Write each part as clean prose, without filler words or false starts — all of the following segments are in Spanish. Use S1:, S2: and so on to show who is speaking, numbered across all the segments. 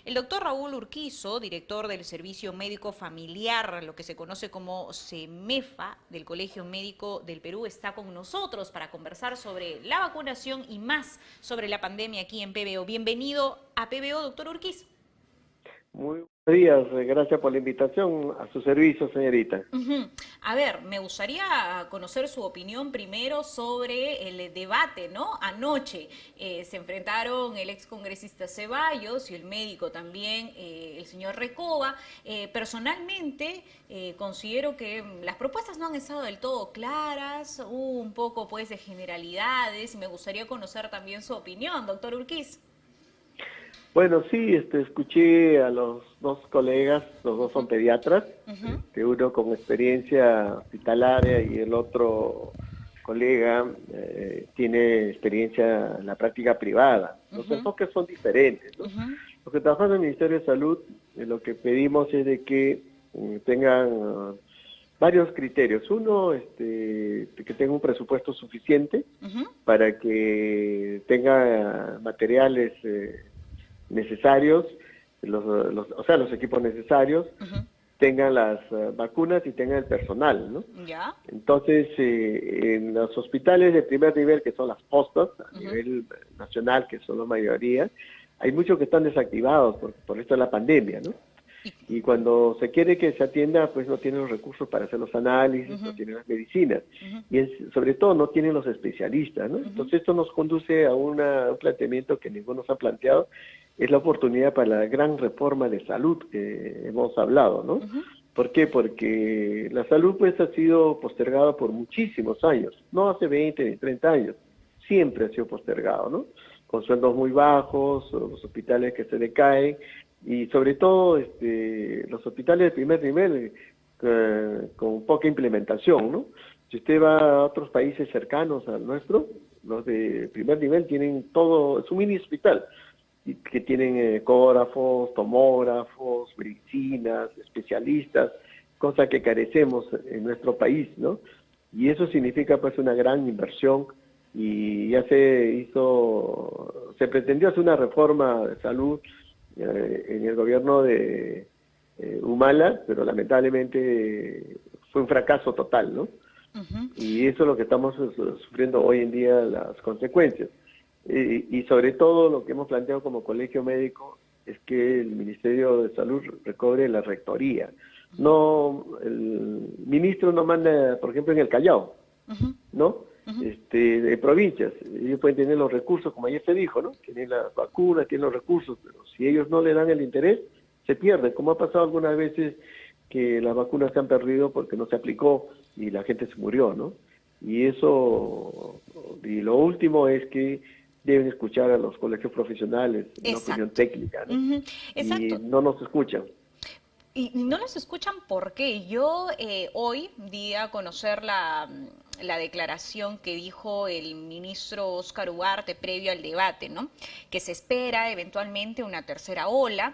S1: El doctor Raúl Urquizo, director del Servicio Médico Familiar, lo que se conoce como CEMEFA, del Colegio Médico del Perú, está con nosotros para conversar sobre la vacunación y más sobre la pandemia aquí en PBO. Bienvenido a PBO, doctor Urquizo.
S2: Muy buenos días, gracias por la invitación a su servicio, señorita.
S1: A ver, me gustaría conocer su opinión primero sobre el debate, ¿no? Anoche se enfrentaron el excongresista Ceballos y el médico también, el señor Recoba. Personalmente, considero que las propuestas no han estado del todo claras, hubo un poco pues de generalidades y me gustaría conocer también su opinión, doctor Urquiz.
S2: Bueno, sí, escuché a los dos colegas, los dos son pediatras, uno con experiencia hospitalaria y el otro colega tiene experiencia en la práctica privada. Los enfoques son diferentes, ¿no? Los que trabajan en el Ministerio de Salud, lo que pedimos es de que tengan varios criterios. Uno, que tenga un presupuesto suficiente para que tenga materiales necesarios, los equipos necesarios, tengan las vacunas y tengan el personal, ¿no?
S1: ¿Ya?
S2: Entonces, en los hospitales de primer nivel, que son las postas, a nivel nacional, que son la mayoría, hay muchos que están desactivados por esto de la pandemia, ¿no? Y cuando se quiere que se atienda, pues no tienen los recursos para hacer los análisis, no tienen las medicinas, y sobre todo no tienen los especialistas, ¿no? Entonces esto nos conduce a un planteamiento que ninguno nos ha planteado, es la oportunidad para la gran reforma de salud que hemos hablado, ¿no? ¿Por qué? Porque la salud pues ha sido postergada por muchísimos años, no hace 20 ni 30 años, siempre ha sido postergado, ¿no? Con sueldos muy bajos, los hospitales que se decaen, y sobre todo los hospitales de primer nivel con poca implementación, ¿no? Si usted va a otros países cercanos al nuestro, los de primer nivel tienen todo, es un mini hospital, que tienen ecógrafos, tomógrafos, medicinas, especialistas, cosa que carecemos en nuestro país, ¿no? Y eso significa pues una gran inversión, y ya se pretendió hacer una reforma de salud en el gobierno de Humala, pero lamentablemente fue un fracaso total, ¿no? Y eso es lo que estamos sufriendo hoy en día, las consecuencias. Y sobre todo lo que hemos planteado como colegio médico es que el Ministerio de Salud recobre la rectoría. No, el ministro no manda, por ejemplo, en el Callao, ¿no? De provincias. Ellos pueden tener los recursos, como ayer se dijo, ¿no? Tienen las vacunas, tienen los recursos, pero si ellos no le dan el interés, se pierde, como ha pasado algunas veces que las vacunas se han perdido porque no se aplicó y la gente se murió, ¿no? Y eso, y lo último es que deben escuchar a los colegios profesionales, una opinión técnica, ¿no? Y
S1: Exacto.
S2: no nos escuchan.
S1: Y no los escuchan porque yo hoy di a conocer la declaración que dijo el ministro Óscar Ugarte previo al debate, ¿no? Que se espera eventualmente una tercera ola,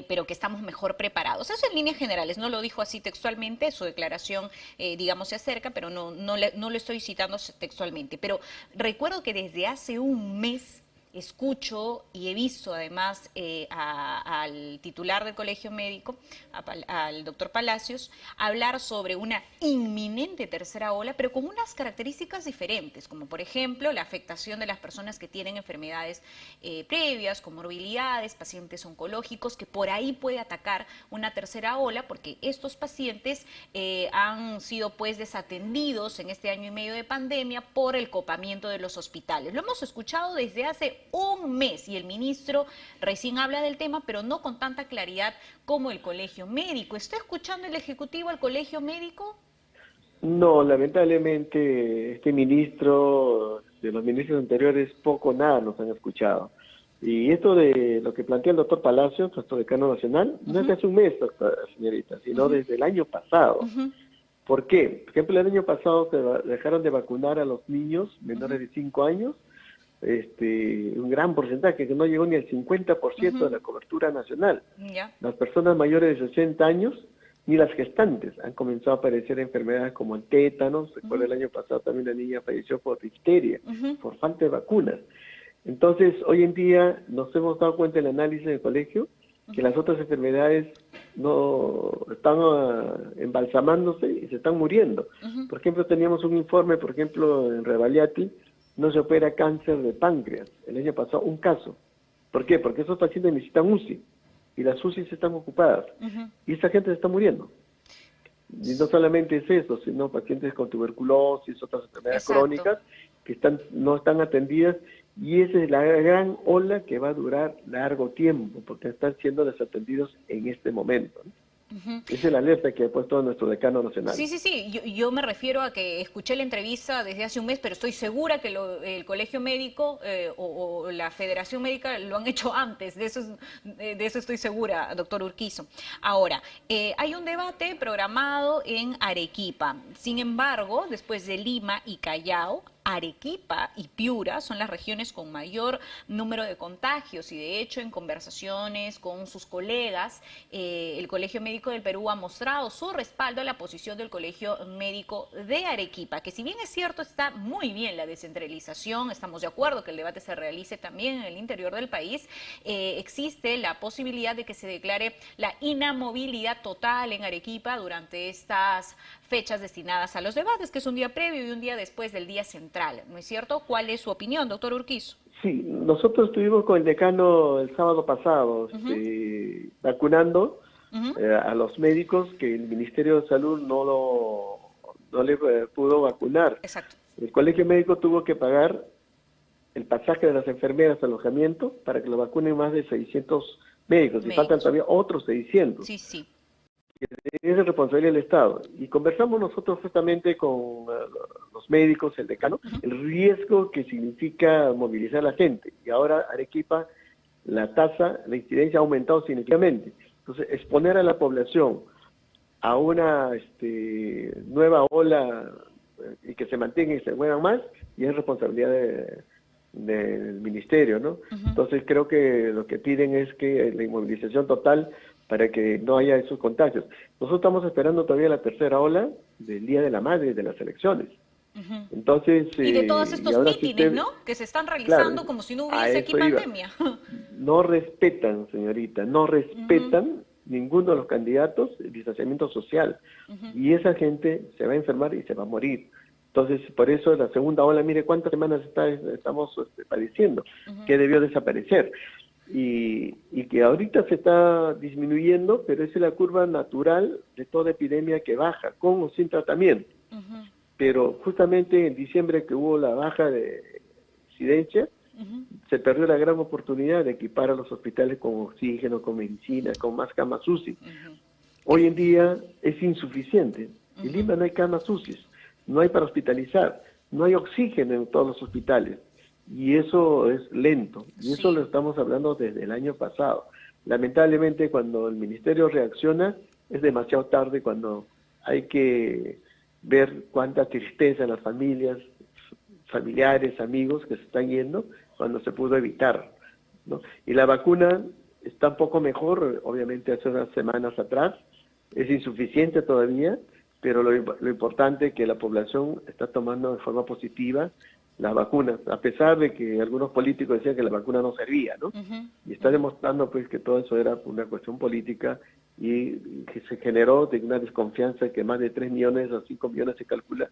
S1: pero que estamos mejor preparados. Eso en líneas generales, no lo dijo así textualmente, su declaración, digamos, se acerca, pero no lo estoy citando textualmente. Pero recuerdo que desde hace un mes escucho y he visto además al titular del colegio médico, al doctor Palacios, hablar sobre una inminente tercera ola, pero con unas características diferentes, como por ejemplo la afectación de las personas que tienen enfermedades previas, comorbilidades, pacientes oncológicos, que por ahí puede atacar una tercera ola, porque estos pacientes han sido pues desatendidos en este año y medio de pandemia por el copamiento de los hospitales. Lo hemos escuchado desde hace un mes y el ministro recién habla del tema, pero no con tanta claridad como el colegio médico. ¿Está escuchando el Ejecutivo al colegio médico?
S2: No, lamentablemente este ministro, de los ministros anteriores, poco o nada nos han escuchado. Y esto de lo que plantea el doctor Palacios, nuestro decano nacional, no es de hace un mes, señorita, sino desde el año pasado. ¿Por qué? Por ejemplo, el año pasado dejaron de vacunar a los niños menores de 5 años, un gran porcentaje, que no llegó ni al 50% de la cobertura nacional. Las personas mayores de 60 años, ni las gestantes, han comenzado a aparecer enfermedades como el tétano. Recuerdo el año pasado también una niña falleció por difteria, por falta de vacunas. Entonces, hoy en día nos hemos dado cuenta en el análisis del colegio que las otras enfermedades no están embalsamándose y se están muriendo. Por ejemplo, teníamos un informe, por ejemplo, en Revalliati, no se opera cáncer de páncreas. El año pasado, un caso. ¿Por qué? Porque esos pacientes necesitan UCI y las UCI están ocupadas y esa gente se está muriendo. Y no solamente es eso, sino pacientes con tuberculosis, otras enfermedades crónicas que no están atendidas, y esa es la gran ola que va a durar largo tiempo, porque están siendo desatendidos en este momento, ¿no? Esa es la alerta que ha puesto nuestro decano nacional.
S1: Sí. Yo me refiero a que escuché la entrevista desde hace un mes, pero estoy segura que el Colegio Médico o la Federación Médica lo han hecho antes. De eso estoy segura, doctor Urquizo. Ahora, hay un debate programado en Arequipa. Sin embargo, después de Lima y Callao, Arequipa y Piura son las regiones con mayor número de contagios y de hecho en conversaciones con sus colegas, el Colegio Médico del Perú ha mostrado su respaldo a la posición del Colegio Médico de Arequipa, que si bien es cierto está muy bien la descentralización, estamos de acuerdo que el debate se realice también en el interior del país, existe la posibilidad de que se declare la inamovilidad total en Arequipa durante estas fechas destinadas a los debates, que es un día previo y un día después del día central, ¿no es cierto? ¿Cuál es su opinión, doctor Urquizo?
S2: Sí, nosotros estuvimos con el decano el sábado pasado vacunando a los médicos que el Ministerio de Salud no le pudo vacunar.
S1: Exacto.
S2: El Colegio Médico tuvo que pagar el pasaje de las enfermeras de alojamiento para que lo vacunen más de 600 médicos. Y faltan todavía otros 600.
S1: Sí.
S2: Es de responsabilidad del Estado. Y conversamos nosotros justamente con los médicos, el decano, el riesgo que significa movilizar a la gente. Y ahora Arequipa, la incidencia ha aumentado significativamente. Entonces, exponer a la población a una nueva ola y que se mantenga y se muevan más, y es responsabilidad del ministerio, ¿no? Entonces creo que lo que piden es que la inmovilización total para que no haya esos contagios. Nosotros estamos esperando todavía la tercera ola del Día de la Madre de las elecciones. Entonces,
S1: y de todos estos mítines, ¿no? Que se están realizando como si no hubiese aquí pandemia.
S2: No respetan, señorita, no respetan ninguno de los candidatos el distanciamiento social. Y esa gente se va a enfermar y se va a morir. Entonces, por eso la segunda ola, mire cuántas semanas estamos padeciendo, que debió desaparecer. Y que ahorita se está disminuyendo, pero esa es la curva natural de toda epidemia que baja, con o sin tratamiento. Pero justamente en diciembre, que hubo la baja de incidencia, se perdió la gran oportunidad de equipar a los hospitales con oxígeno, con medicina, con más camas UCI. Hoy en día es insuficiente. En Lima no hay camas UCI, no hay para hospitalizar, no hay oxígeno en todos los hospitales. Y eso es lento, y eso lo estamos hablando desde el año pasado. Lamentablemente, cuando el ministerio reacciona, es demasiado tarde, cuando hay que ver cuánta tristeza en las familias, familiares, amigos que se están yendo, cuando se pudo evitar, ¿no? Y la vacuna está un poco mejor, obviamente hace unas semanas atrás, es insuficiente todavía, pero lo importante es que la población está tomando de forma positiva las vacunas, a pesar de que algunos políticos decían que la vacuna no servía, ¿no? Y está demostrando pues que todo eso era una cuestión política y que se generó de una desconfianza que más de 3 millones o 5 millones se calcula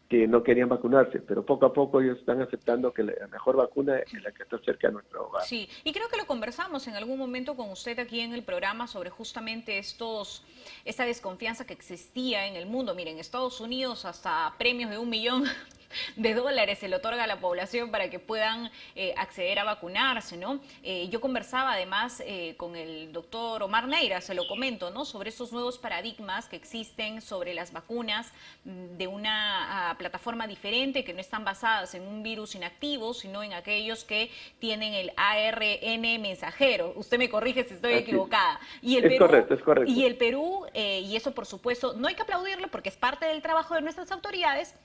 S2: que no querían vacunarse, pero poco a poco ellos están aceptando que la mejor vacuna es la que está cerca de nuestro hogar.
S1: Sí, y creo que lo conversamos en algún momento con usted aquí en el programa sobre justamente esta desconfianza que existía en el mundo. Miren, en Estados Unidos hasta premios de $1 millón se le otorga a la población para que puedan acceder a vacunarse, ¿no? Yo conversaba además con el doctor Omar Neira, se lo comento, ¿no? Sobre esos nuevos paradigmas que existen sobre las vacunas de una plataforma diferente, que no están basadas en un virus inactivo, sino en aquellos que tienen el ARN mensajero. Usted me corrige si estoy equivocada. Y el Perú,
S2: correcto, es correcto.
S1: Y el Perú, y eso por supuesto, no hay que aplaudirlo porque es parte del trabajo de nuestras autoridades,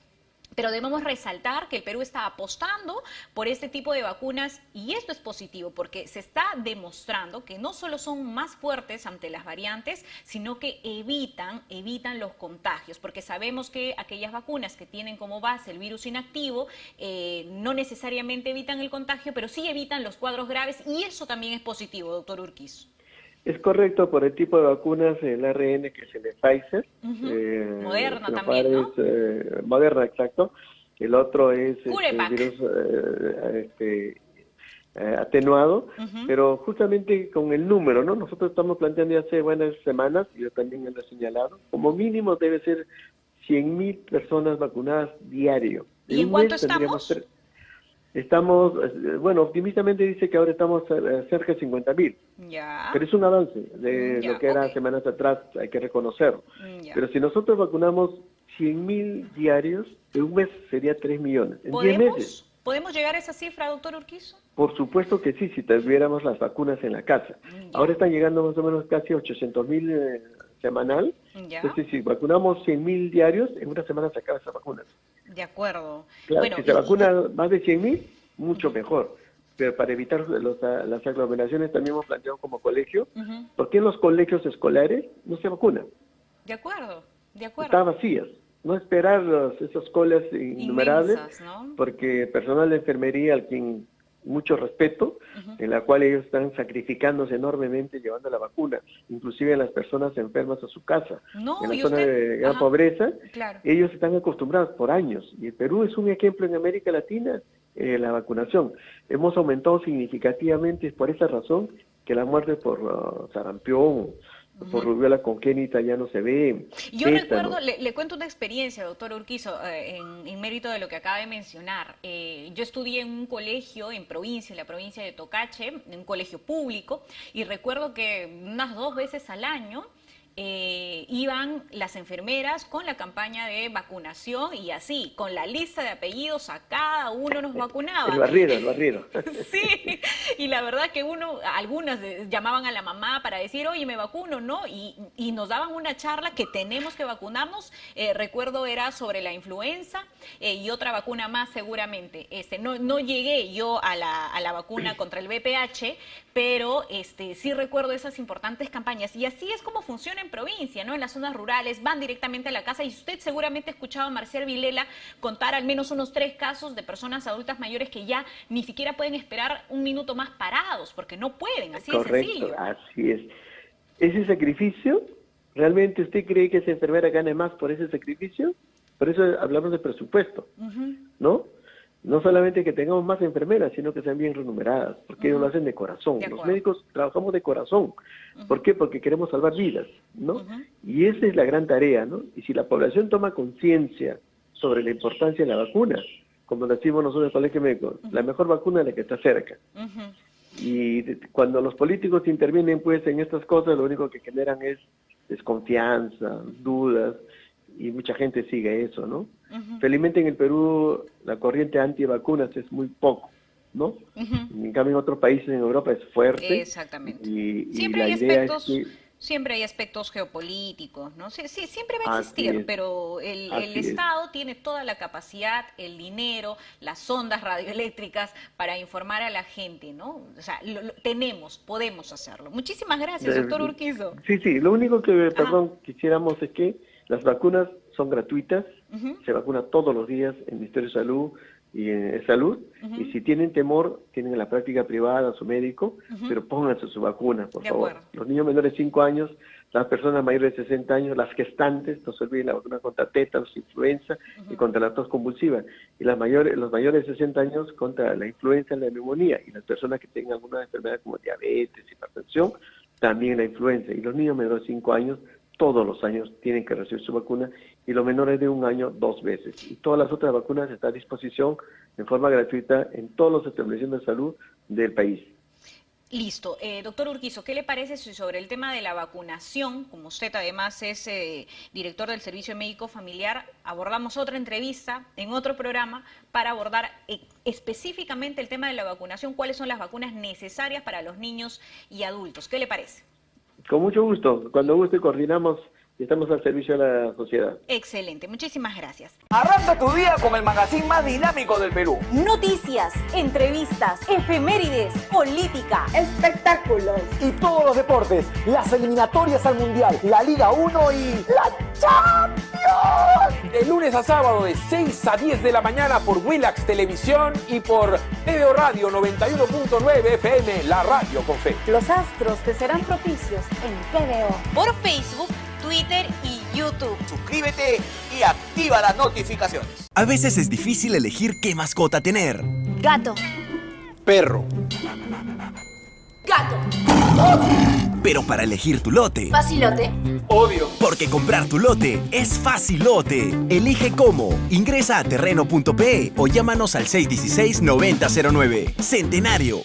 S1: Pero debemos resaltar que el Perú está apostando por este tipo de vacunas y esto es positivo porque se está demostrando que no solo son más fuertes ante las variantes, sino que evitan los contagios, porque sabemos que aquellas vacunas que tienen como base el virus inactivo no necesariamente evitan el contagio, pero sí evitan los cuadros graves y eso también es positivo, doctor Urquizo.
S2: Es correcto por el tipo de vacunas, el ARN que es el de Pfizer.
S1: Moderna también, ¿no?
S2: Moderna, exacto. El otro es el
S1: CureVac.
S2: virus atenuado, pero justamente con el número, ¿no? Nosotros estamos planteando ya hace buenas semanas, y yo también lo he señalado, como mínimo debe ser 100.000 personas vacunadas diario.
S1: ¿Y en cuánto estamos?
S2: Estamos, bueno, optimistamente dice que ahora estamos cerca de 50.000.
S1: Ya.
S2: Pero es un avance de lo que era semanas atrás, hay que reconocerlo. Pero si nosotros vacunamos 100.000 diarios, en un mes sería 3 millones. En 10 meses.
S1: ¿Podemos llegar a esa cifra, doctor Urquizo?
S2: Por supuesto que sí, si tuviéramos las vacunas en la casa. Ahora están llegando más o menos casi 800.000 semanal. Entonces, si vacunamos 100.000 diarios, en una semana se acaban esas vacunas.
S1: De acuerdo.
S2: Claro, bueno, si se vacuna más de 100.000, mucho mejor. Pero para evitar las aglomeraciones también hemos planteado como colegio, ¿por qué en los colegios escolares no se vacuna?
S1: De acuerdo.
S2: Están vacías. No esperar esas colas innumerables, inmensas, ¿no? Porque personal de enfermería, al quien mucho respeto, en la cual ellos están sacrificándose enormemente llevando la vacuna, inclusive a las personas enfermas a su casa. En la zona de gran pobreza, ellos están acostumbrados por años, y el Perú es un ejemplo en América Latina, la vacunación. Hemos aumentado significativamente, es por esa razón que la muerte por sarampión, por rubiola congénita ya no se ve.
S1: Yo recuerdo, le cuento una experiencia, doctor Urquizo, en mérito de lo que acaba de mencionar. Yo estudié en un colegio en la provincia de Tocache, en un colegio público, y recuerdo que unas 2 veces al año iban las enfermeras con la campaña de vacunación y así, con la lista de apellidos a cada uno nos vacunaban.
S2: El barrido.
S1: Sí, y la verdad que algunas llamaban a la mamá para decir, oye, me vacuno, ¿no? Y nos daban una charla que tenemos que vacunarnos, recuerdo era sobre la influenza y otra vacuna más seguramente. No llegué yo a la vacuna contra el VPH, pero sí recuerdo esas importantes campañas y así es como funciona en provincia, ¿no? En las zonas rurales, van directamente a la casa y usted seguramente ha escuchado a Marcial Vilela contar al menos unos 3 casos de personas adultas mayores que ya ni siquiera pueden esperar un minuto más parados, porque no pueden, así de sencillo.
S2: Correcto, así es. Ese sacrificio, ¿realmente usted cree que esa enfermera gane más por ese sacrificio? Por eso hablamos de presupuesto, ¿no? No solamente que tengamos más enfermeras, sino que sean bien remuneradas, porque ellos lo hacen de corazón. Los médicos trabajamos de corazón. ¿Por qué? Porque queremos salvar vidas, ¿no? Y esa es la gran tarea, ¿no? Y si la población toma conciencia sobre la importancia de la vacuna, como decimos nosotros en el Colegio Médico, la mejor vacuna es la que está cerca. Y cuando los políticos intervienen pues en estas cosas, lo único que generan es desconfianza, dudas, y mucha gente sigue eso, ¿no? Felizmente en el Perú la corriente antivacunas es muy poco, ¿no? En cambio en otros países en Europa es fuerte.
S1: Exactamente.
S2: Siempre
S1: hay aspectos geopolíticos, ¿no? Sí, siempre va a existir, pero el Estado tiene toda la capacidad, el dinero, las ondas radioeléctricas para informar a la gente, ¿no? O sea, podemos hacerlo. Muchísimas gracias, doctor Urquizo.
S2: Sí, lo único que, quisiéramos es que las vacunas son gratuitas, se vacuna todos los días en el Ministerio de Salud y en Salud, y si tienen temor, tienen en la práctica privada a su médico, pero pónganse su vacuna, por favor. Los niños menores de 5 años, las personas mayores de 60 años, las gestantes, no se olviden la vacuna contra tétanos, influenza y contra la tos convulsiva, y los mayores de 60 años contra la influenza y la neumonía, y las personas que tengan alguna enfermedad como diabetes, hipertensión, también la influenza, y los niños menores de 5 años, todos los años tienen que recibir su vacuna y los menores de 1 año 2 veces. Y todas las otras vacunas están a disposición en forma gratuita en todos los establecimientos de salud del país.
S1: Listo. Doctor Urquizo, ¿qué le parece sobre el tema de la vacunación? Como usted además es director del Servicio Médico Familiar, abordamos otra entrevista en otro programa para abordar específicamente el tema de la vacunación, cuáles son las vacunas necesarias para los niños y adultos. ¿Qué le parece?
S2: Con mucho gusto. Cuando guste coordinamos y estamos al servicio de la sociedad.
S1: Excelente, muchísimas gracias.
S3: Arranca tu día con el magazine más dinámico del Perú.
S4: Noticias, entrevistas, efemérides, política,
S5: espectáculos
S6: y todos los deportes, las eliminatorias al Mundial, la Liga 1 y la Champions.
S3: De lunes a sábado de 6 a 10 de la mañana por Willax Televisión y por TVO Radio 91.9 FM, la radio con fe.
S4: Los astros te serán propicios en TVO.
S1: Por Facebook, Twitter y YouTube.
S7: Suscríbete y activa las notificaciones.
S8: A veces es difícil elegir qué mascota tener.
S4: Gato.
S3: Perro.
S4: Gato.
S8: Pero para elegir tu lote...
S4: Facilote.
S3: Obvio.
S8: Porque comprar tu lote es facilote. Elige cómo. Ingresa a terreno.pe o llámanos al 616-9009. Centenario.